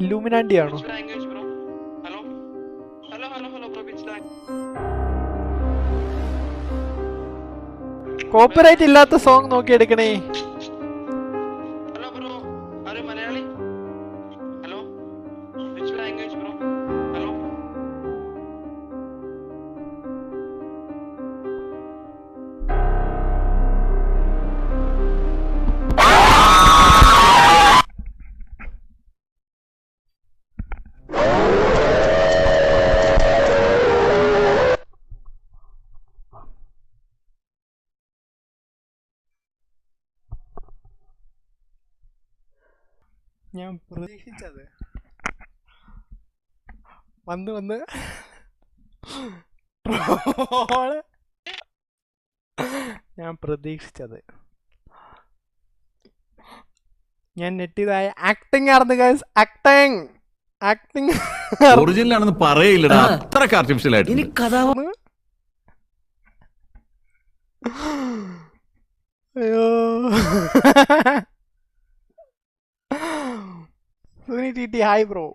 ഇല്ലൂമിനാണ്ടി ആണോ? കോപ്പിറൈറ്റ് ഇല്ലാത്ത സോങ് നോക്കി എടുക്കണേ. ഞാൻ പ്രതീക്ഷിച്ചത് വന്ന് ഞാൻ പ്രതീക്ഷിച്ചത് ഞാൻ നെറ്റിതായ ആക്ടിങ് ആയിരുന്നു ഗൈസ്. ആക്ടിങ് ഒറിജിനൽ ആണെന്ന് പറയില്ലടാ, അത്രക്ക് ആർട്ടിഫിഷ്യൽ ആയിട്ട്. അയ്യോ Suni T T hi bro.